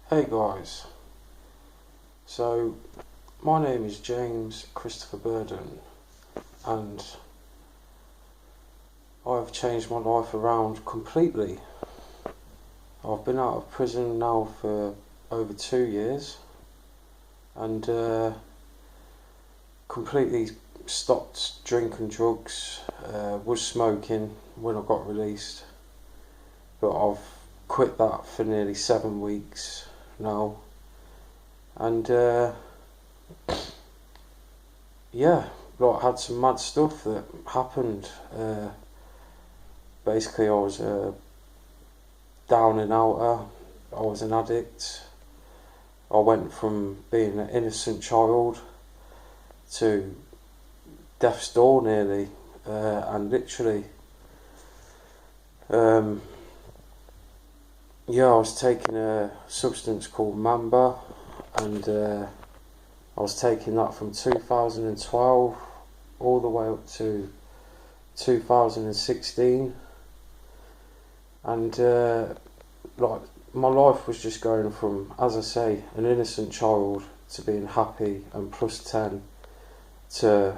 Hey guys, so my name is James Christopher Burden and I've changed my life around completely. I've been out of prison now for over 2 years and completely stopped drinking drugs, was smoking when I got released, but I've quit that for nearly 7 weeks now. And yeah, like had some mad stuff that happened. Basically, I was down and outer. I was an addict. I went from being an innocent child to death's door nearly, and literally. Yeah, I was taking a substance called Mamba, and I was taking that from 2012 all the way up to 2016, and like my life was just going from, as I say, an innocent child to being happy and +10 to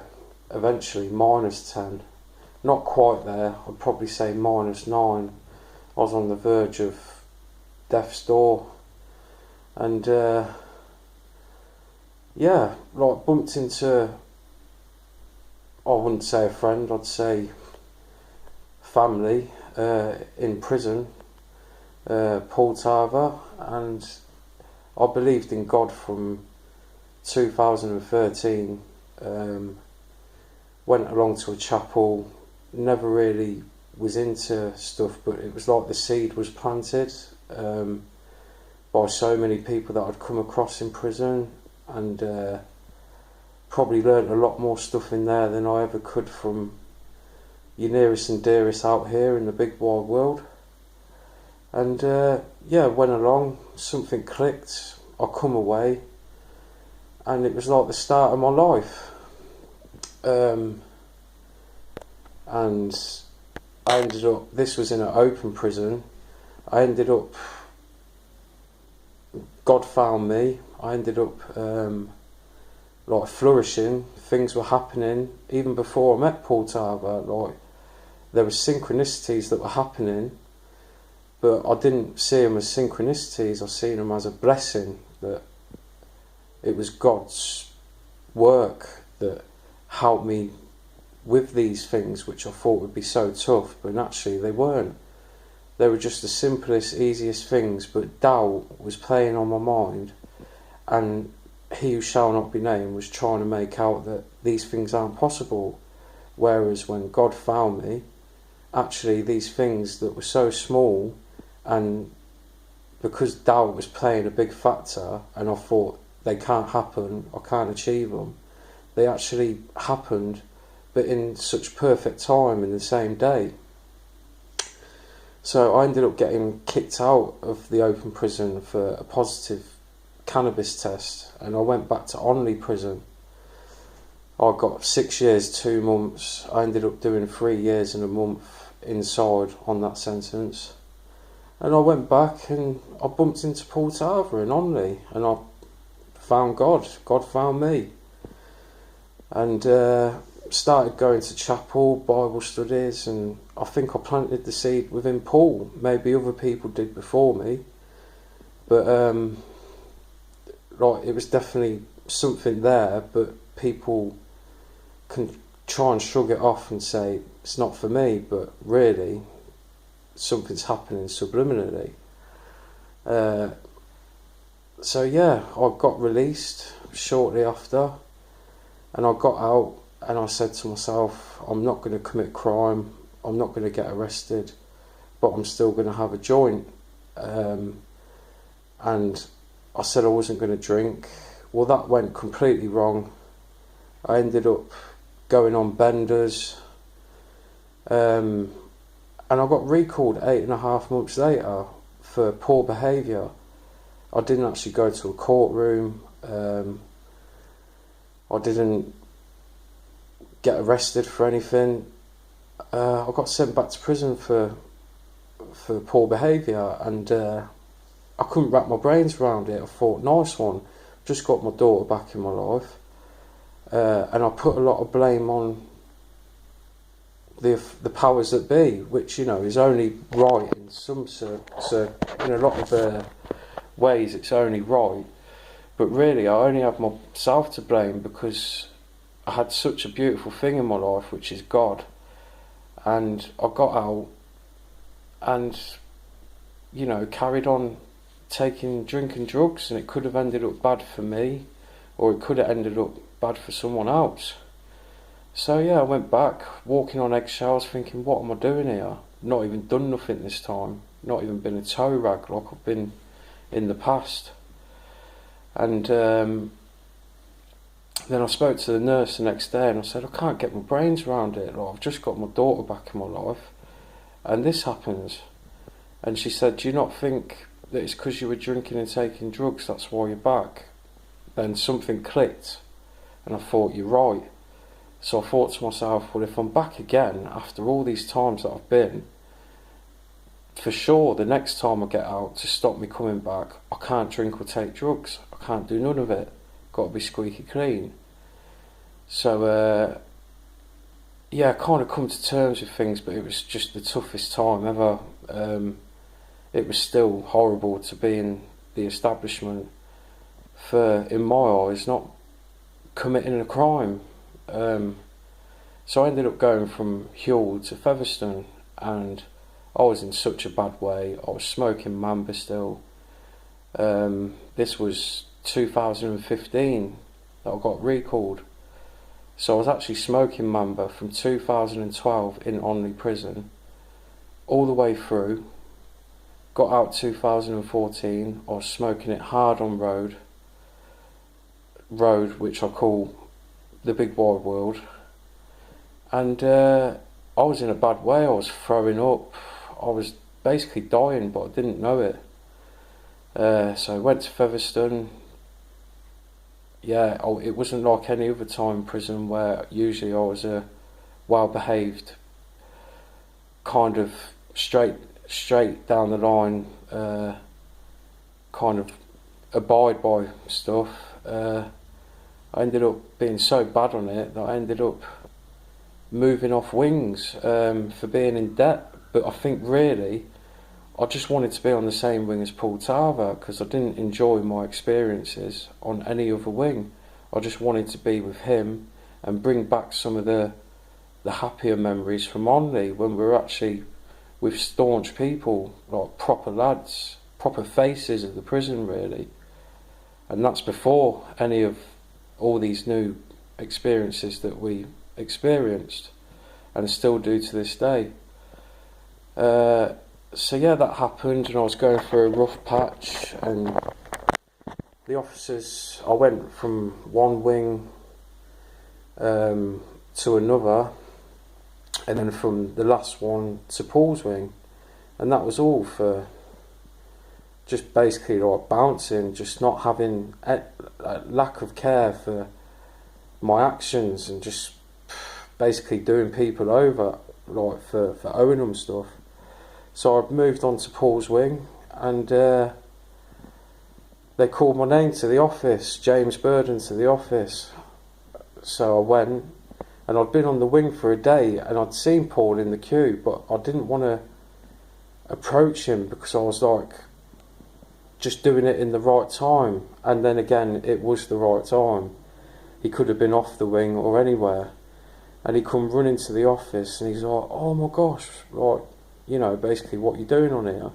eventually -10. Not quite there, I'd probably say -9. I was on the verge of death's door, and yeah, like bumped into, I wouldn't say a friend, I'd say family in prison, Paul Tarver, and I believed in God from 2013. Went along to a chapel, never really was into stuff, but it was like the seed was planted by so many people that I'd come across in prison, and probably learnt a lot more stuff in there than I ever could from your nearest and dearest out here in the big wide world. And yeah, went along, something clicked, I come away, and it was like the start of my life. And I ended up, this was in an open prison, I ended up, God found me, I ended up like flourishing, things were happening, even before I met Paul Tarver, like there were synchronicities that were happening, but I didn't see them as synchronicities, I seen them as a blessing, that it was God's work that helped me with these things which I thought would be so tough, but actually they weren't. They were just the simplest, easiest things, but doubt was playing on my mind, and he who shall not be named was trying to make out that these things aren't possible, whereas when God found me, actually these things that were so small, and because doubt was playing a big factor, and I thought they can't happen, I can't achieve them, they actually happened, but in such perfect time in the same day. So I ended up getting kicked out of the open prison for a positive cannabis test, and I went back to Onley prison. I got 6 years, 2 months. I ended up doing 3 years and a month inside on that sentence. And I went back and I bumped into Paul Tarver in Onley, and I found God. God found me. And started going to chapel, Bible studies, and I think I planted the seed within Paul. Maybe other people did before me, but like it was definitely something there, but people can try and shrug it off and say it's not for me, but really something's happening subliminally. So yeah, I got released shortly after, and I got out, and I said to myself, I'm not going to commit crime, I'm not going to get arrested, but I'm still going to have a joint. And I said I wasn't going to drink. Well, that went completely wrong. I ended up going on benders, and I got recalled 8.5 months later for poor behaviour. I didn't actually go to a courtroom. I didn't get arrested for anything. I got sent back to prison for poor behaviour, and I I couldn't wrap my brains around it. I thought, nice one, just got my daughter back in my life, and I put a lot of blame on the powers that be, which, you know, is only right in some in a lot of ways it's only right, but really I only have myself to blame, because I had such a beautiful thing in my life, which is God, and I got out and, you know, carried on drinking drugs, and it could have ended up bad for me, or it could have ended up bad for someone else. So yeah, I went back, walking on eggshells, thinking, what am I doing here? Not even done nothing this time, not even been a toe rag like I've been in the past. And then I spoke to the nurse the next day, and I said, I can't get my brains around it, like, I've just got my daughter back in my life, and this happens. And she said, do you not think that it's because you were drinking and taking drugs, that's why you're back? Then something clicked, and I thought, you're right. So I thought to myself, well, if I'm back again after all these times that I've been, for sure the next time I get out, to stop me coming back, I can't drink or take drugs. I can't do none of it. Got to be squeaky clean. So yeah, I kind of come to terms with things, but it was just the toughest time ever. It was still horrible to be in the establishment for, in my eyes, not committing a crime. So I ended up going from Hull to Featherstone, and I was in such a bad way. I was smoking Mamba still. This was 2015 that I got recalled. So I was actually smoking Mamba from 2012 in Onley Prison, all the way through. Got out 2014, I was smoking it hard on road, which I call the big wide world, and I was in a bad way. I was throwing up, I was basically dying, but I didn't know it. So I went to Featherstone. Yeah, it wasn't like any other time in prison, where usually I was a well-behaved, kind of straight down the line, kind of abide by stuff. I ended up being so bad on it that I ended up moving off wings for being in debt. But I think really I just wanted to be on the same wing as Paul Tarver, because I didn't enjoy my experiences on any other wing. I just wanted to be with him and bring back some of the happier memories from Onley, when we were actually with staunch people, like proper lads, proper faces of the prison, really. And that's before any of all these new experiences that we experienced and still do to this day. So yeah, that happened, and I was going through a rough patch, and the officers, I went from one wing to another, and then from the last one to Paul's wing, and that was all for just basically like bouncing, just not having a lack of care for my actions, and just basically doing people over, like for owing them stuff. So I moved on to Paul's wing, and they called my name to the office, James Burden to the office. So I went, and I'd been on the wing for a day, and I'd seen Paul in the queue, but I didn't want to approach him, because I was like just doing it in the right time. And then again, it was the right time. He could have been off the wing or anywhere, and he come running to the office, and he's like, oh my gosh, like, you know, basically, what you doing on here?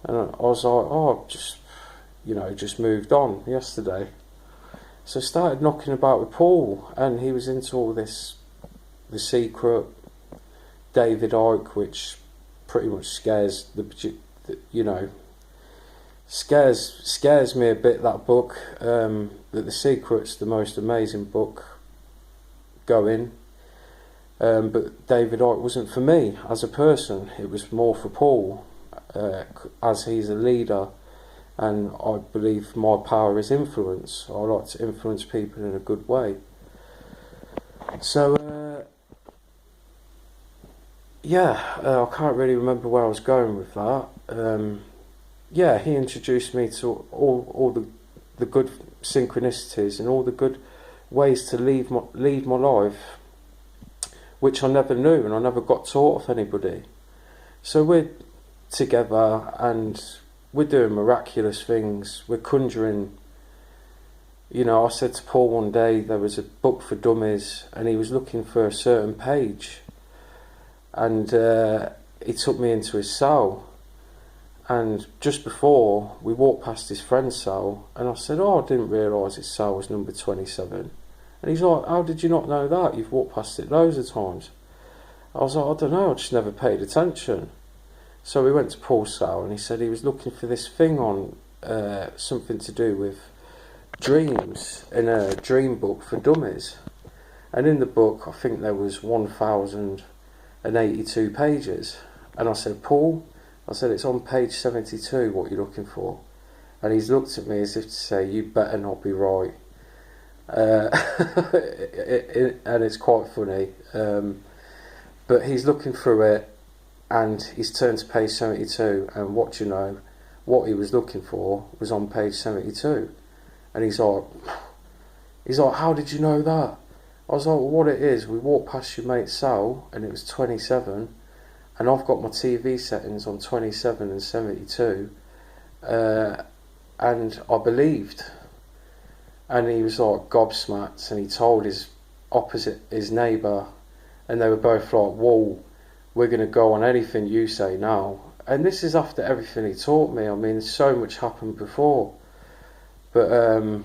And I was like, oh, just, you know, just moved on yesterday. So I started knocking about with Paul, and he was into all this, The Secret, David Icke, which pretty much scares you know, scares me a bit, that book. That The Secret's the most amazing book going. But David Icke wasn't for me as a person, it was more for Paul, as he's a leader, and I believe my power is influence. I like to influence people in a good way. So yeah, I can't really remember where I was going with that. yeah, he introduced me to all the good synchronicities and all the good ways to lead my life, which I never knew and I never got taught of anybody. So we're together and we're doing miraculous things. We're conjuring. You know, I said to Paul one day there was a book for dummies and he was looking for a certain page, and he took me into his cell, and just before we walked past his friend's cell, and I said, oh, I didn't realise his cell was number 27. And he's like, how did you not know that? You've walked past it loads of times. I was like, I don't know, I just never paid attention. So we went to Paul's cell and he said he was looking for this thing on something to do with dreams in a dream book for dummies. And in the book, I think there was 1,082 pages. And I said, Paul, I said, it's on page 72, what you're looking for. And he's looked at me as if to say, you better not be right. And it's quite funny. But he's looking through it, and he's turned to page 72, and what you know, what he was looking for was on page 72. And he's like, how did you know that? I was like, well, what it is, we walked past your mate's cell, and it was 27, and I've got my TV settings on 27 and 72, and I believed. And he was like gobsmacked, and he told his neighbour, and they were both like, whoa, we're going to go on anything you say now. And this is after everything he taught me. I mean, so much happened before. But,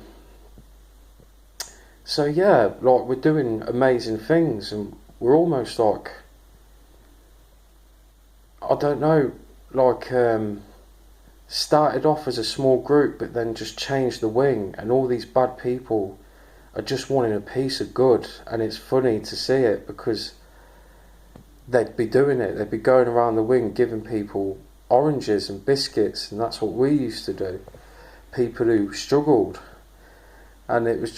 so yeah, like, we're doing amazing things, and we're almost like, I don't know, like, started off as a small group, but then just changed the wing, and all these bad people are just wanting a piece of good. And it's funny to see it, because they'd be doing it, they'd be going around the wing giving people oranges and biscuits, and that's what we used to do, people who struggled. And it was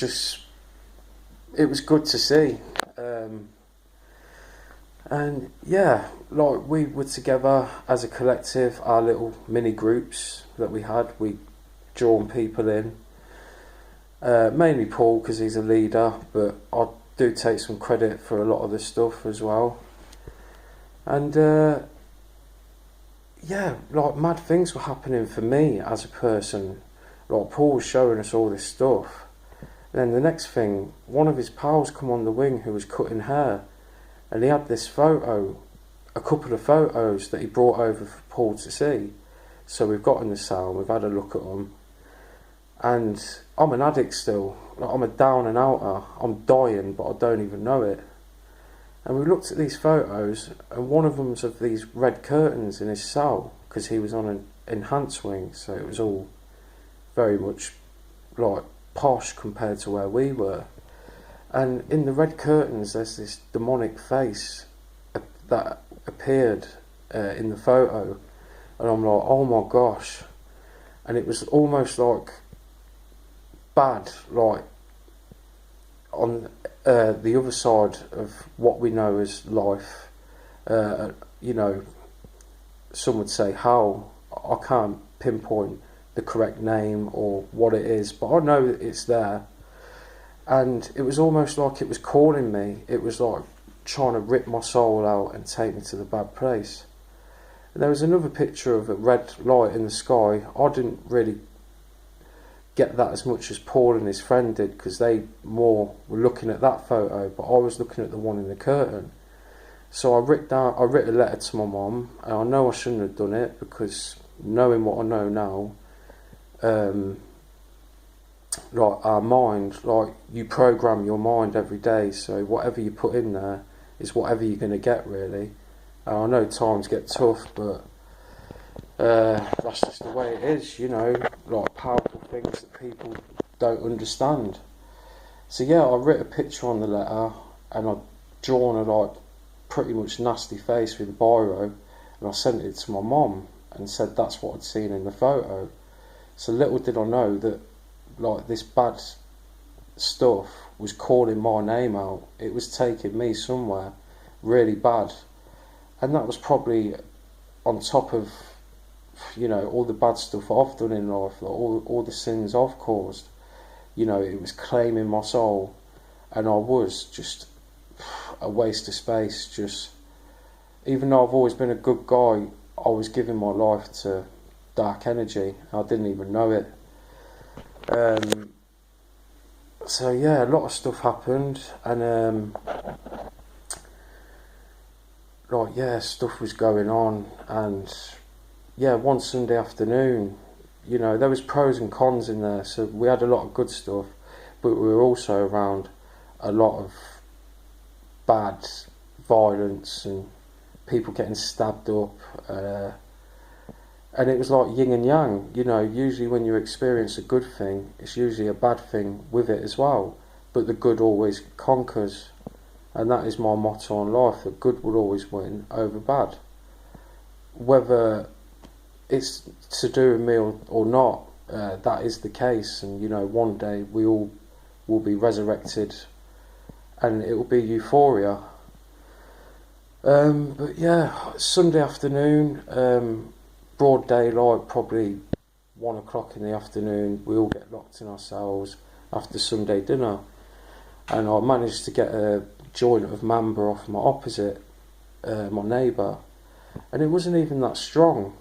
good to see. And yeah, like, we were together as a collective, our little mini groups that we had, we drawn people in, mainly Paul because he's a leader, but I do take some credit for a lot of the stuff as well. And yeah, like, mad things were happening for me as a person. Like, Paul was showing us all this stuff. Then the next thing, one of his pals come on the wing who was cutting hair, and he had this photo, a couple of photos that he brought over for Paul to see. So we've got in the cell and we've had a look at them. And I'm an addict still. Like, I'm a down and outer. I'm dying, but I don't even know it. And we looked at these photos, and one of them's of these red curtains in his cell, because he was on an enhanced wing, so it was all very much like posh compared to where we were. And in the red curtains there's this demonic face that appeared in the photo, and I'm like, oh my gosh. And it was almost like bad, like on the other side of what we know as life. You know, some would say hell. I can't pinpoint the correct name or what it is, but I know that it's there. And it was almost like it was calling me. It was like trying to rip my soul out and take me to the bad place. And there was another picture of a red light in the sky. I didn't really get that as much as Paul and his friend did, because they more were looking at that photo, but I was looking at the one in the curtain. So I writ a letter to my mum, and I know I shouldn't have done it, because knowing what I know now, like, our mind, like, you program your mind every day, so whatever you put in there is whatever you're going to get, really. And I know times get tough, but that's just the way it is, you know, like, powerful things that people don't understand. So yeah, I writ a picture on the letter, and I'd drawn a, like, pretty much nasty face with a biro, and I sent it to my mum and said that's what I'd seen in the photo. So little did I know that, like, this bad stuff was calling my name out. It was taking me somewhere really bad. And that was probably on top of you know, all the bad stuff I've done in life, like all the sins I've caused, you know, it was claiming my soul, and I was just a waste of space. Just, even though I've always been a good guy, I was giving my life to dark energy. I didn't even know it. So yeah, a lot of stuff happened, and like, yeah, stuff was going on, and yeah, one Sunday afternoon, you know, there was pros and cons in there. So we had a lot of good stuff, but we were also around a lot of bad violence and people getting stabbed up, and it was like yin and yang. You know, usually when you experience a good thing, it's usually a bad thing with it as well, but the good always conquers, and that is my motto in life, that good will always win over bad. Whether it's to do with me or not, that is the case, and you know, one day we all will be resurrected and it will be euphoria. But yeah, Sunday afternoon, broad daylight, probably 1 o'clock in the afternoon, we all get locked in our cells after Sunday dinner, and I managed to get a joint of Mamba off my opposite, my neighbour, and it wasn't even that strong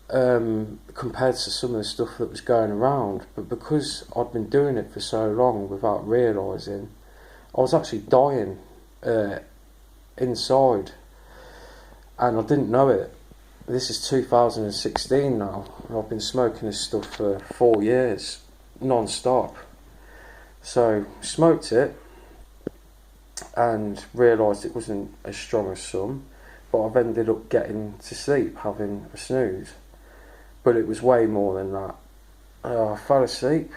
compared to some of the stuff that was going around, but because I'd been doing it for so long without realising, I was actually dying inside, and I didn't know it. This is 2016 now, and I've been smoking this stuff for 4 years, non-stop. So, smoked it, and realised it wasn't as strong as some, but I've ended up getting to sleep, having a snooze. But it was way more than that. I fell asleep,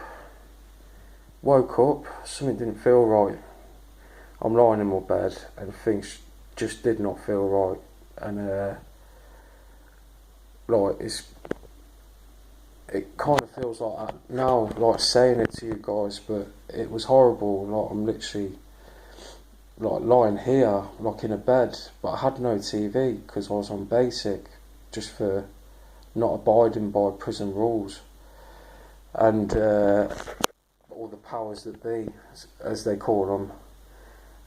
woke up, something didn't feel right. I'm lying in my bed, and things just did not feel right, and like, it kind of feels like that now, like saying it to you guys, but it was horrible. Like, I'm literally like lying here, like in a bed, but I had no TV because I was on basic, just for not abiding by prison rules, and all the powers that be, as they call them.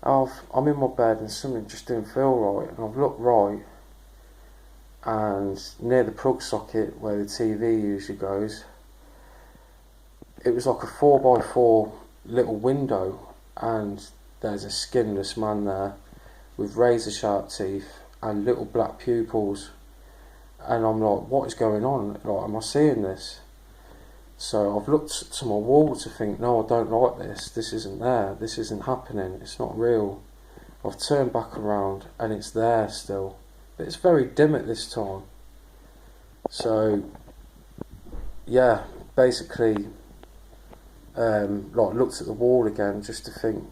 I'm in my bed and something just didn't feel right, and I've looked right, and near the plug socket where the TV usually goes, it was like a 4x4 little window, and there's a skinless man there with razor sharp teeth and little black pupils, and I'm like, what is going on? Like, am I seeing this? So I've looked to my wall to think, no, I don't like this. This isn't there. This isn't happening. It's not real. I've turned back around and it's there still, but it's very dim at this time. So yeah, basically, like, looked at the wall again just to think,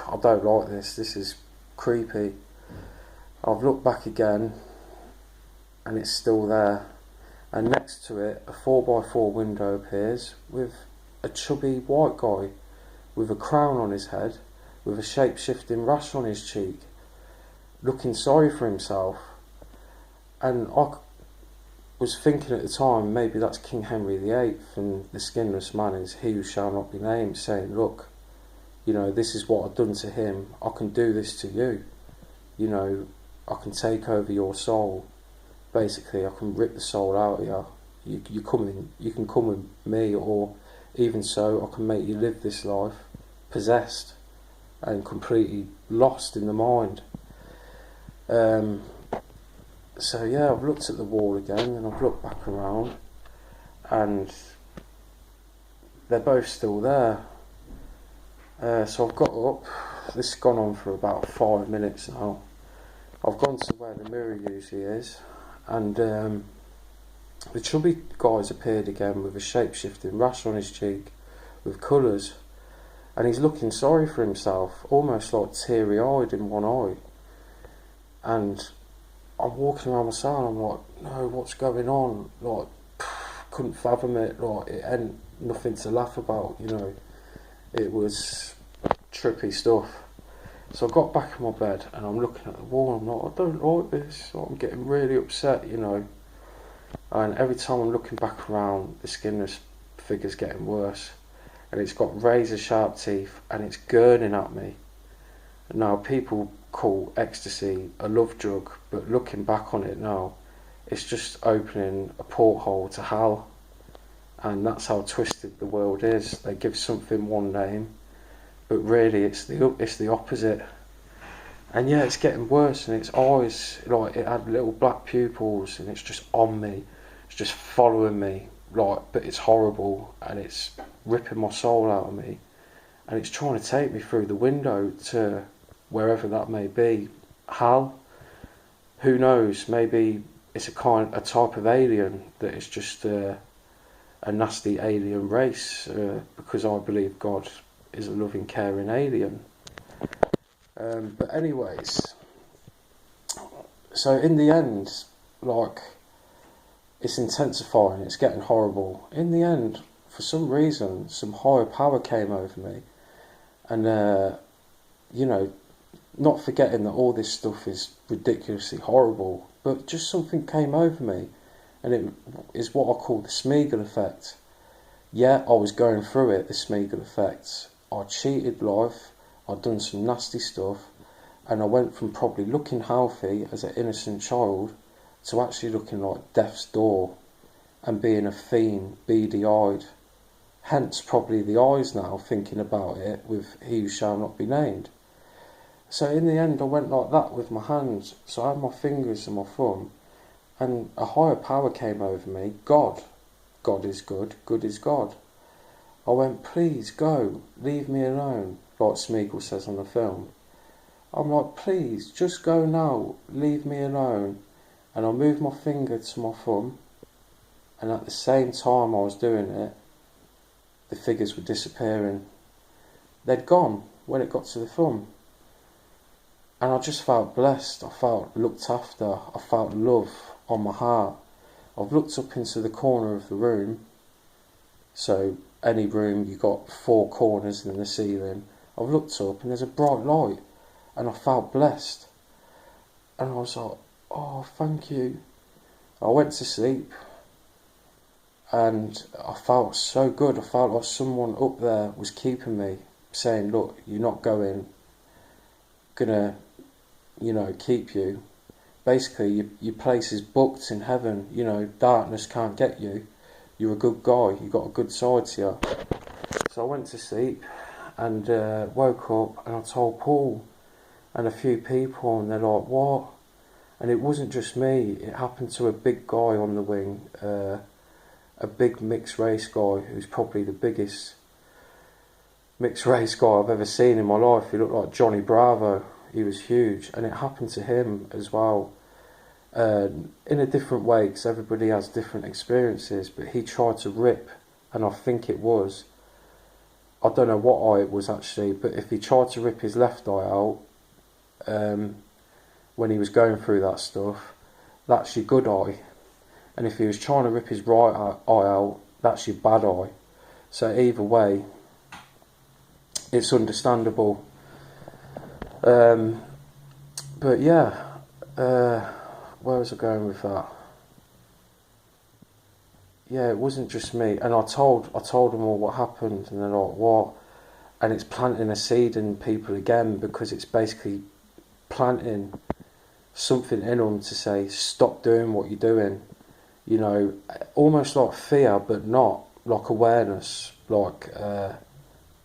I don't like this. This is creepy. I've looked back again, and it's still there. And next to it, a 4x4 window appears with a chubby white guy with a crown on his head, with a shape-shifting rash on his cheek, looking sorry for himself. And I was thinking at the time, maybe that's King Henry VIII, and the skinless man is he who shall not be named, saying, look, you know, this is what I've done to him, I can do this to you. You know, I can take over your soul. Basically, I can rip the soul out of you. You can come with me, or even so, I can make you live this life possessed and completely lost in the mind. So yeah, I've looked at the wall again, and I've looked back around, and they're both still there. So I've got up. This has gone on for about 5 minutes now. I've gone to where the mirror usually is, and the chubby guy's appeared again with a shape-shifting rash on his cheek with colours, and he's looking sorry for himself, almost like teary-eyed in one eye. And I'm walking around my cell and I'm like, no, what's going on? Like, couldn't fathom it. Like, it ain't nothing to laugh about, you know. It was trippy stuff. So I got back in my bed and I'm looking at the wall and I'm like, I don't like this. Like, I'm getting really upset, you know. And every time I'm looking back around, the Skinner's figure's getting worse. And it's got razor sharp teeth and it's gurning at me. Now, people call ecstasy a love drug, but looking back on it now, it's just opening a porthole to hell. And that's how twisted the world is. They give something one name, but really it's the opposite. And yeah, it's getting worse, and its eyes, like, it had little black pupils, and it's just on me. It's just following me, like, but it's horrible, and it's ripping my soul out of me. And it's trying to take me through the window to wherever that may be. Hell? Who knows? Maybe it's a type of alien that is just a nasty alien race, because I believe God is a loving, caring alien. But anyways, so in the end, like, it's intensifying, it's getting horrible. In the end, for some reason, some higher power came over me. And, you know, not forgetting that all this stuff is ridiculously horrible, but just something came over me. And it is what I call the Smeagol effect. Yeah, I was going through it, the Smeagol effect. I cheated life, I'd done some nasty stuff, and I went from probably looking healthy as an innocent child to actually looking like death's door and being a fiend, beady-eyed. Hence probably the eyes now, thinking about it with he who shall not be named. So in the end I went like that with my hands. So I had my fingers and my thumb, and a higher power came over me. God. God is good, good is God. I went, please go, leave me alone, like Smeagol says on the film. I'm like, please, just go now, leave me alone. And I moved my finger to my thumb, and at the same time I was doing it, the figures were disappearing. They'd gone when it got to the thumb. And I just felt blessed, I felt looked after, I felt love on my heart. I've looked up into the corner of the room. So any room, you got 4 corners in the ceiling. I've looked up and there's a bright light, and I felt blessed. And I was like, oh, thank you. I went to sleep, and I felt so good. I felt like someone up there was keeping me, saying, look, you're not going, gonna, you know, keep you. Basically, your place is booked in heaven. You know, darkness can't get you. You're a good guy. You got a good side to you. So I went to sleep and woke up, and I told Paul and a few people, and they're like, what? And it wasn't just me. It happened to a big guy on the wing, a big mixed race guy who's probably the biggest mixed race guy I've ever seen in my life. He looked like Johnny Bravo. He was huge, and it happened to him as well, in a different way, because everybody has different experiences. But he tried to rip, and I think it was, I don't know what eye it was actually, but if he tried to rip his left eye out, when he was going through that stuff, that's your good eye. And if he was trying to rip his right eye out, that's your bad eye. So either way, it's understandable. But yeah, where was I going with that? Yeah, it wasn't just me. And I told them all what happened, and they're like, what? And it's planting a seed in people again, because it's basically planting something in them to say, stop doing what you're doing. You know, almost like fear, but not, like awareness, like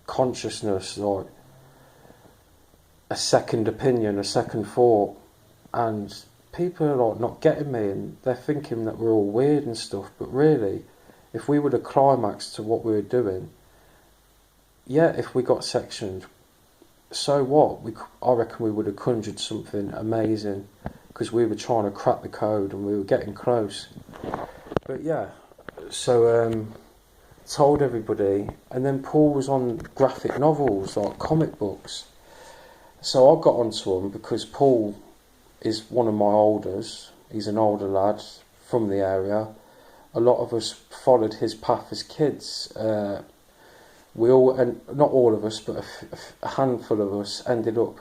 consciousness, like a second opinion, a second thought. And people are like not getting me, and they're thinking that we're all weird and stuff, but really, if we would have climaxed to what we were doing, yeah, if we got sectioned, so what? I reckon we would have conjured something amazing, because we were trying to crack the code and we were getting close. But yeah, so told everybody, and then Paul was on graphic novels, like comic books. So I got onto him because Paul is one of my elders. He's an older lad from the area. A lot of us followed his path as kids. We all, and not all of us, but a handful of us ended up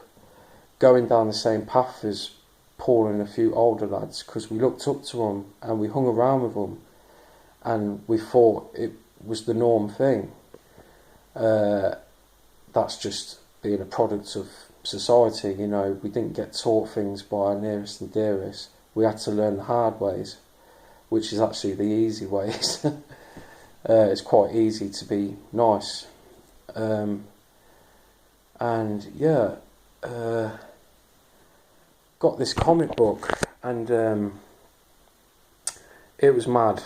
going down the same path as Paul and a few older lads, because we looked up to them and we hung around with them, and we thought it was the norm thing. That's just being a product of society, you know. We didn't get taught things by our nearest and dearest. We had to learn the hard ways, which is actually the easy ways. It's quite easy to be nice. And yeah, got this comic book, and it was mad.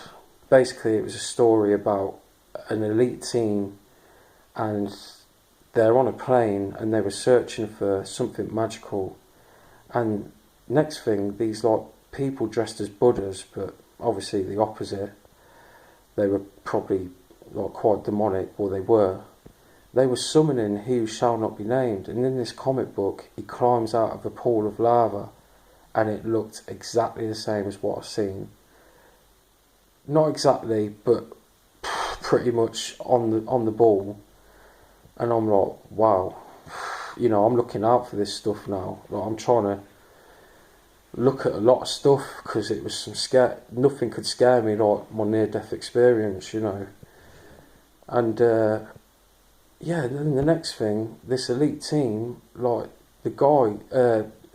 Basically, it was a story about an elite team, and they're on a plane and they were searching for something magical, and next thing, these like people dressed as Buddhas, but obviously the opposite. They were probably like quite demonic, or they were summoning he who shall not be named. And in this comic book, he climbs out of a pool of lava, and it looked exactly the same as what I've seen. Not exactly, but pretty much on the ball. And I'm like, wow, you know, I'm looking out for this stuff now. Like, I'm trying to look at a lot of stuff, because it was nothing could scare me like my near-death experience, you know. And yeah, then the next thing, this elite team, like the guy,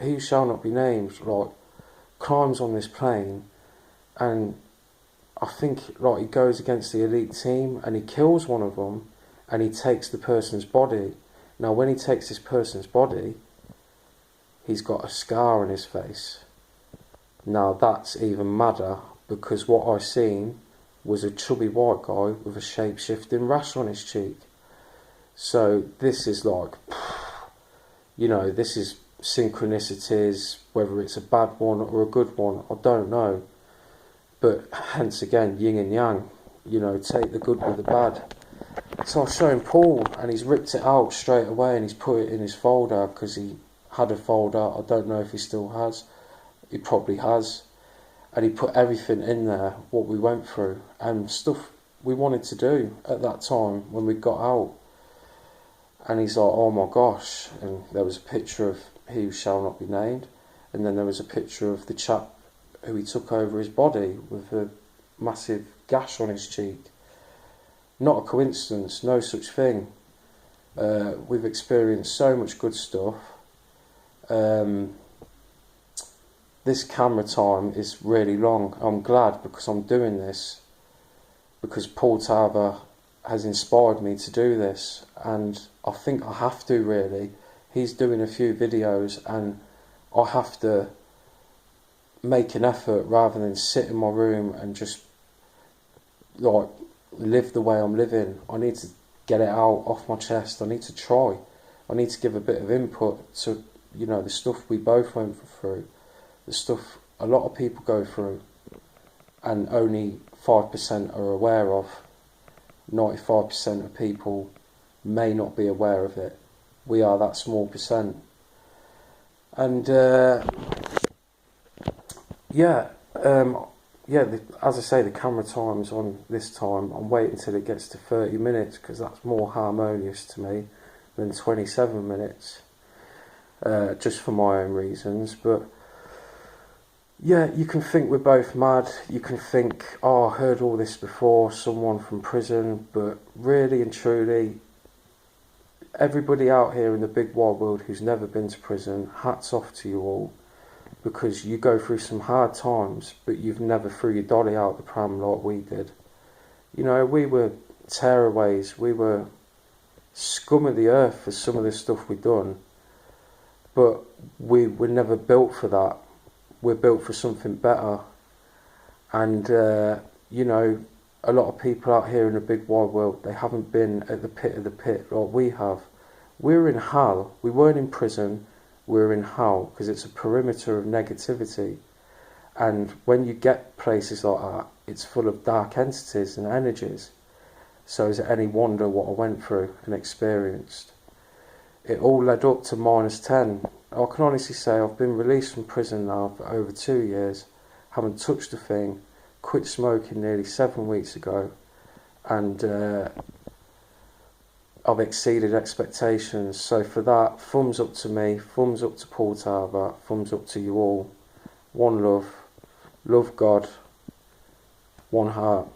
he who shall not be named, like climbs on this plane, and I think like he goes against the elite team and he kills one of them, and he takes the person's body. Now when he takes this person's body, he's got a scar on his face. Now that's even madder, because what I seen was a chubby white guy with a shape-shifting rash on his cheek. So this is like, you know, this is synchronicities, whether it's a bad one or a good one, I don't know. But hence again, yin and yang, you know, take the good with the bad. So I've shown Paul, and he's ripped it out straight away, and he's put it in his folder, because he had a folder. I don't know if he still has. He probably has. And he put everything in there, what we went through, and stuff we wanted to do at that time when we got out. And he's like, oh my gosh. And there was a picture of he who shall not be named, and then there was a picture of the chap who he took over his body with a massive gash on his cheek. Not a coincidence, no such thing. We've experienced so much good stuff. This camera time is really long. I'm glad, because I'm doing this, because Paul Tarver has inspired me to do this, and I think I have to, really. He's doing a few videos, and I have to make an effort rather than sit in my room and just like live the way I'm living. I need to get it out off my chest. I need to try. I need to give a bit of input to, you know, the stuff we both went through, the stuff a lot of people go through, and only 5% are aware of. 95% of people may not be aware of it. We are that small percent. And as I say, the camera time's on this time. I'm waiting till it gets to 30 minutes, because that's more harmonious to me than 27 minutes, just for my own reasons. But yeah, you can think we're both mad. You can think, oh, I heard all this before, someone from prison. But really and truly, everybody out here in the big wide world who's never been to prison, hats off to you all, because you go through some hard times, but you've never threw your dolly out the pram like we did. You know, we were tearaways, we were scum of the earth for some of the stuff we'd done, but we were never built for that. We're built for something better. And you know, a lot of people out here in the big wide world, they haven't been at the pit of the pit like we have. We're in hell. We weren't in prison, we're in hell, because it's a perimeter of negativity. And when you get places like that, it's full of dark entities and energies. So is it any wonder what I went through and experienced? It all led up to -10. I can honestly say I've been released from prison now for over 2 years, haven't touched a thing, quit smoking nearly 7 weeks ago, and I've exceeded expectations. So for that, thumbs up to me, thumbs up to Paul Tarver, thumbs up to you all. one love, love God, one heart.